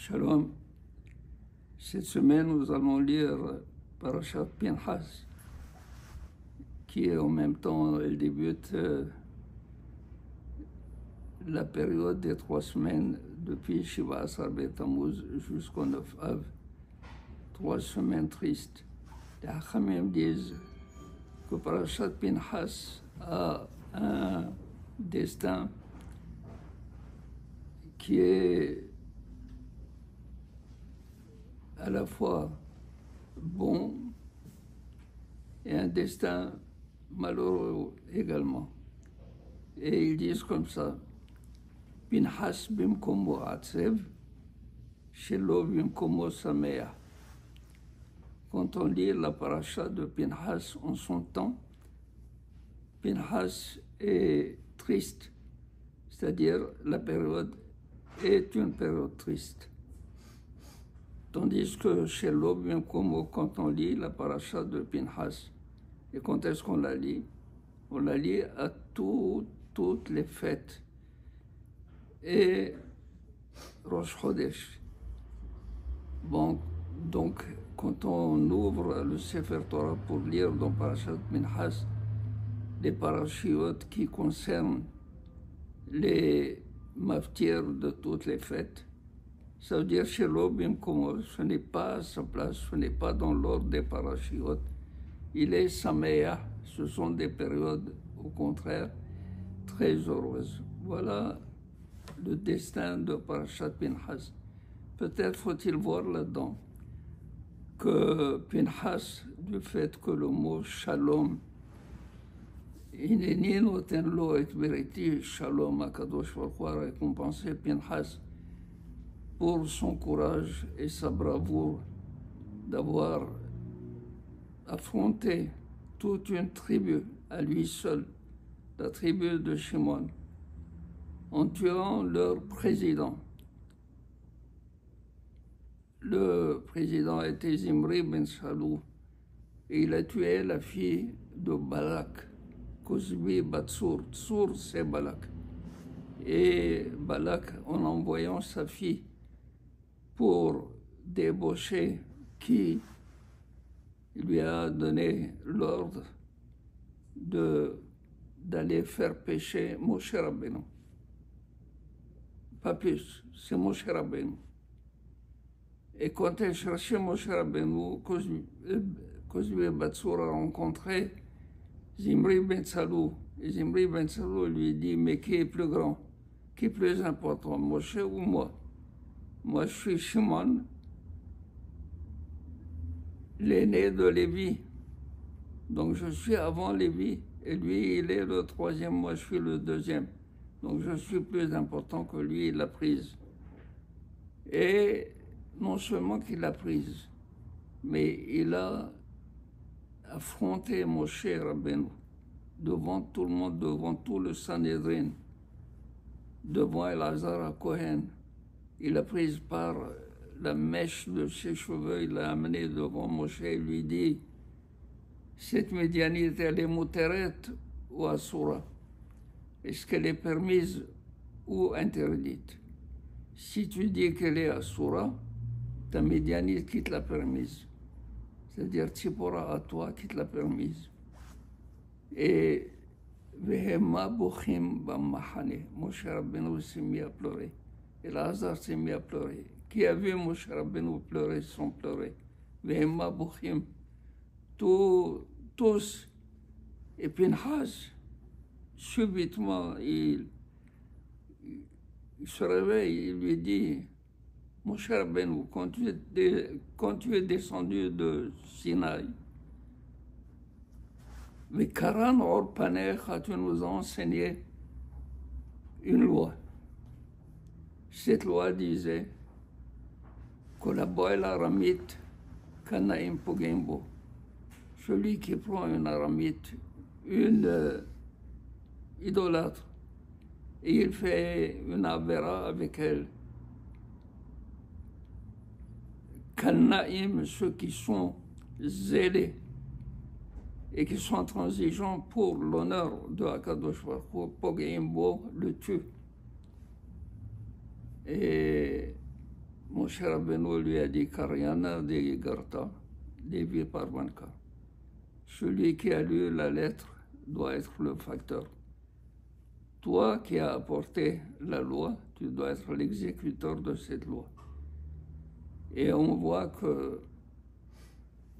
Shalom. Cette semaine, nous allons lire Parashat Pinhas, qui est en même temps, elle débute la période des 3 semaines depuis Shiva Asar Tammuz jusqu'au 9 Av. 3 semaines tristes. Les Hachamim disent que Parashat Pinhas a un destin qui est à la fois bon et un destin malheureux également. Et ils disent comme ça, Pinhas bimkomo atsev, shelo bimkomo sameah. Quand on lit la paracha de Pinhas en son temps, Pinhas est triste, c'est-à-dire la période est une période triste. Tandis que chez l'Aube, quand on lit la paracha de Pinhas, et quand est-ce qu'on la lit? On la lit à toutes les fêtes et Rosh Chodesh. Bon, donc, quand on ouvre le Sefer Torah pour lire dans Parashat Pinhas les parachiotes qui concernent les maftirs de toutes les fêtes, ça veut dire chez l'Obim Komor, ce n'est pas à sa place, ce n'est pas dans l'ordre des parachiotes. Il est Sameya, ce sont des périodes, au contraire, très heureuses. Voilà le destin de Parashat Pinhas. Peut-être faut-il voir là-dedans que Pinhas, du fait que le mot Shalom, Hineni noten lo et veriti Shalom Akadosh Baruch Hu a récompensé Pinhas pour son courage et sa bravoure d'avoir affronté toute une tribu à lui seul, la tribu de Shimon, en tuant leur président. Le président était Zimri ben Salou et il a tué la fille de Balak, Kozbi Batsour. Tsour, c'est Balak. Et Balak, en envoyant sa fille pour débaucher qui lui a donné l'ordre d'aller faire pécher Moshe Rabbeinu. Pas plus, c'est Moshe Rabbeinu. Et quand elle cherchait Moshe Rabbeinu, Kozbi Batsour a rencontré Zimri ben Salou. Et Zimri ben Salou lui dit, mais qui est plus grand, qui est plus important, Moshe ou moi? Moi, je suis Shimon, l'aîné de Lévi. Donc, je suis avant Lévi. Et lui, il est le 3e, moi, je suis le 2e. Donc, je suis plus important que lui, il l'a prise. Et non seulement qu'il l'a prise, mais il a affronté Moshe Rabbeinu devant tout le monde, devant tout le Sanhédrin, devant Elazar HaKohen. Il l'a prise par la mèche de ses cheveux, il l'a amenée devant Moshe et lui dit, cette médianite, elle est muteret ou asura? Est-ce qu'elle est permise ou interdite? Si tu dis qu'elle est asura, ta médianite quitte la permise. C'est-à-dire Tzipora à toi quitte la permise. Et Vehema Bochim Bamahane, Moshe Rabbeinu s'est mis à pleurer. Et Lazare s'est mis à pleurer. Qui a vu Moshe Rabbeinu pleurer sans pleurer? Vehema Bochim, tous. Et Pinhas, subitement, il se réveille, il lui dit, Moshe Rabbeinu, quand tu es descendu de Sinaï, mais Karan Or Panecha, tu nous as enseigné une loi. Cette loi disait que la boîte aramite, Kanaim Pogembo, celui qui prend une aramite, une idolâtre, et il fait une avéra avec elle. Kanaim, ceux qui sont zélés et qui sont intransigeants pour l'honneur de Akadosh Baruch Hu, Pogembo le tue. Et Moshe Rabbeinu lui a dit Karyana de Garta, Lévi Parvanka. Celui qui a lu la lettre doit être le facteur. Toi qui as apporté la loi, tu dois être l'exécuteur de cette loi. Et on voit que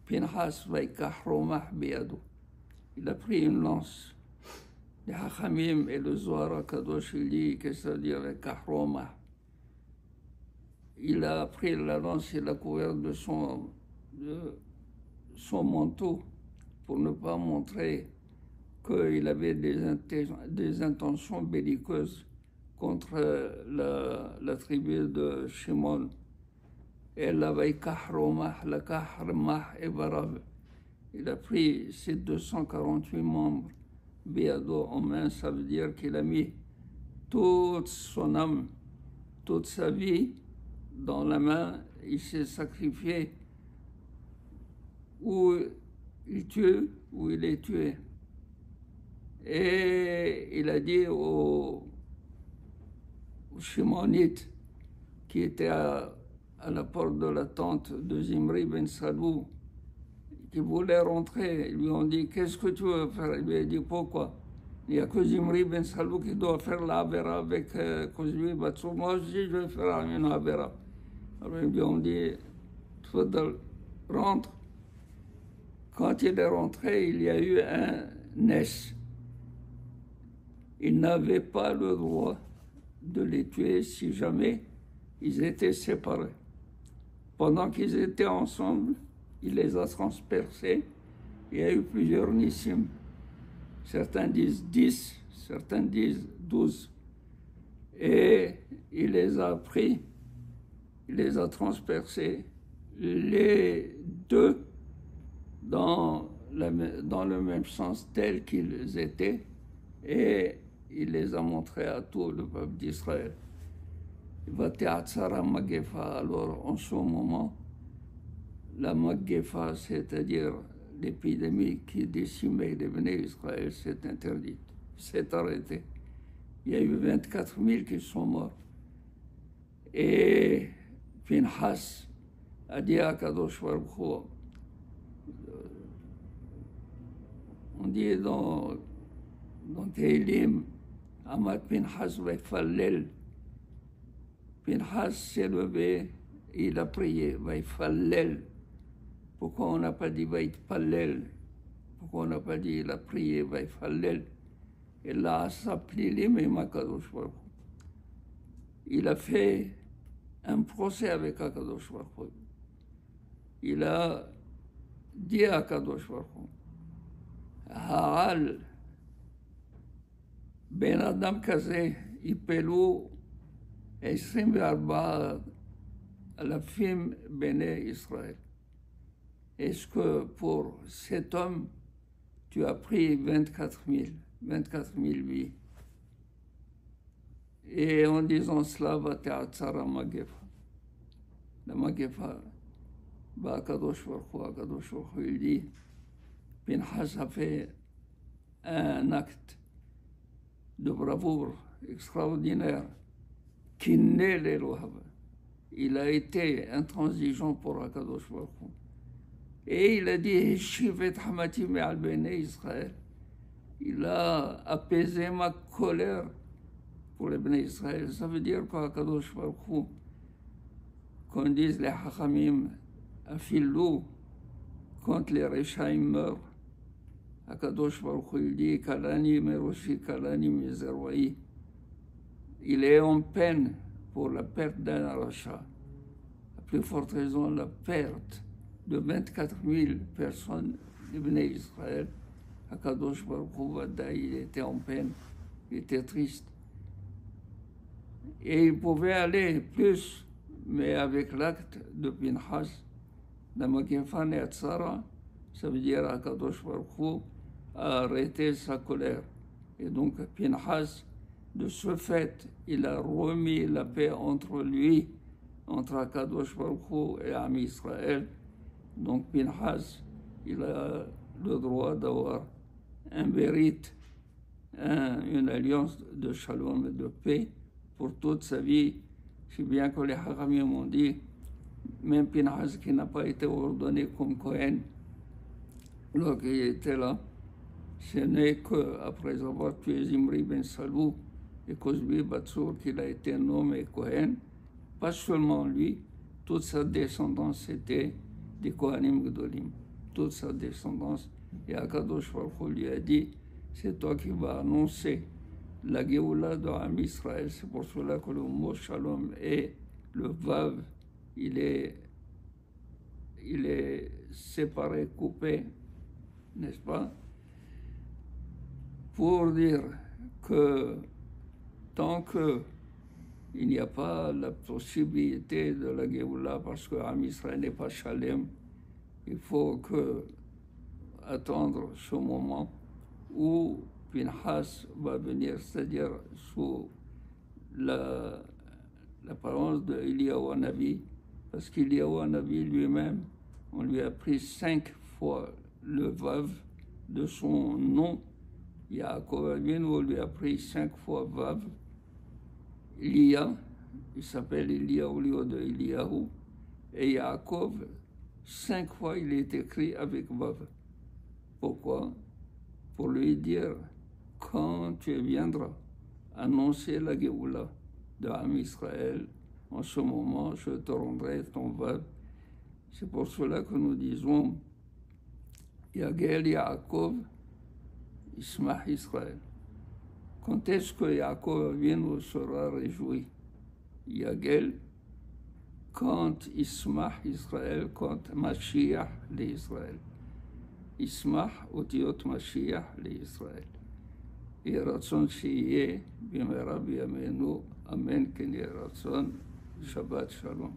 Pinhas Vaikahromah Beado, il a pris une lance. Les Hachamim et le Zohar Kadosh, il dit que ça veut dire Kahromah. Il a pris la lance et l'a couvert de son manteau pour ne pas montrer qu'il avait des intentions belliqueuses contre la tribu de Shimon. Et la Vaikahromah, la Kahrmah et Barav. Il a pris ses 248 membres, Béado en main, ça veut dire qu'il a mis toute son âme, toute sa vie dans la main, il s'est sacrifié où il tue, où il est tué. Et il a dit aux Shimonites qui étaient à la porte de la tente de Zimri ben Salou, qui voulaient rentrer, ils lui ont dit qu'est-ce que tu veux faire? Il lui a dit pourquoi? Il n'y a que Zimri ben Salou qui doit faire la Avera avec Kozui Batsou. Moi aussi je vais faire une Avera. Alors ils lui ont dit Tfadal, rentre. Quand il est rentré, il y a eu un Nes. Il n'avait pas le droit de les tuer si jamais ils étaient séparés. Pendant qu'ils étaient ensemble, il les a transpercés. Il y a eu plusieurs Nissim. Certains disent 10, certains disent 12. Et il les a pris, il les a transpercés, les deux dans le même sens tel qu'ils étaient, et il les a montrés à tout le peuple d'Israël. Alors, en ce moment, la Magefa, c'est-à-dire l'épidémie qui décimait les Bnei Israël, s'est interdite, s'est arrêtée. Il y a eu 24 000 qui sont morts. Et Pinhas a dit à Kadosh Baruch Hu, on dit dans Tehillim, Amad Pinhas Vaifallel. Pinhas s'est levé, il a prié, Vaifallel. Pourquoi on n'a pas dit Vaitpallel? Pourquoi on n'a pas dit il a prié, Vaifallel? Et là, Saplilim et Makadosh Baruch Hu. Il a fait un procès avec Akadosh Baruch Hu. Il a dit à Akadosh Baruch Hu, Ha'al Ben Adam Kaze, Ipelu 24 Alafim Bene Israël. Est-ce que pour cet homme, tu as pris 24 000 vies? Et en disant cela, va ta'atzara Magefa. La Magefa, Akadosh Baruch Hu, il dit, Pinhas a fait un acte de bravoure extraordinaire, qui naît l'Elohab. Il a été intransigeant pour Akadosh Baruch Hu. Et il a dit, Shivet Hamati me'al bnei Israël. Il a apaisé ma colère pour les Bnei Israël. Ça veut dire qu'Akadosh Baruch Hu, qu'on dise les Hachamim, Afilou, quand les Rechaim meurent, Akadosh Baruch Hu, il dit, Kalani meroshi, Kalani mizerwaï. Il est en peine pour la perte d'un rachat. À plus forte raison, la perte de 24 000 personnes de Bnei Israël. Akadosh Baruch Hu, il était en peine, il était triste. Et il pouvait aller plus, mais avec l'acte de Pinhas, la Magefa Neatzara, ça veut dire Akadosh Baruch Hu a arrêté sa colère. Et donc Pinhas, de ce fait, il a remis la paix entre lui, entre Akadosh Baruch Hu et Am Israël. Donc Pinhas, il a le droit d'avoir un mérite, une alliance de shalom et de paix pour toute sa vie, si bien que les Hachamim ont dit même Pinhas qui n'a pas été ordonné comme Cohen, lorsqu'il était là, ce n'est qu'après avoir tué Zimri ben Salou et Cosbi Batsour qu'il a été nommé Cohen. Pas seulement lui, toute sa descendance était des Kohanim Gdolim. Toute sa descendance. Et Akadosh Baruch Hu lui a dit, c'est toi qui vas annoncer la Géoula d'Am Israël. C'est pour cela que le mot Shalom et le Vav, il est séparé, coupé, n'est-ce pas? Pour dire que tant qu'il n'y a pas la possibilité de la Géoula, parce que Am Israël n'est pas Shalem, il faut attendre ce moment où Pinhas va venir, c'est-à-dire sous l'apparence de Eliyahu Hanavi, parce qu'Eliyahu Hanavi lui-même, on lui a pris 5 fois le Vav de son nom. Yaakov Avinu, on lui a pris 5 fois Vav. Elia, il s'appelle Elia au lieu de Eliyahu, et Yaakov, 5 fois il est écrit avec Vav. Pourquoi? Pour lui dire, quand tu viendras annoncer la Géoula de Am Israël, en ce moment, je te rendrai ton Vav. C'est pour cela que nous disons, Yagel Yaakov, Ismach Israël. Quand est-ce que Yaakov Avinu sera réjoui? Yagel, quand Ismach Israël, quand Mashiach l'Israël. Ismach אותיות משיח לישראל. יהי רצון שיהיה במהרה בימינו, אמן כן יהי רצון. שבת שלום.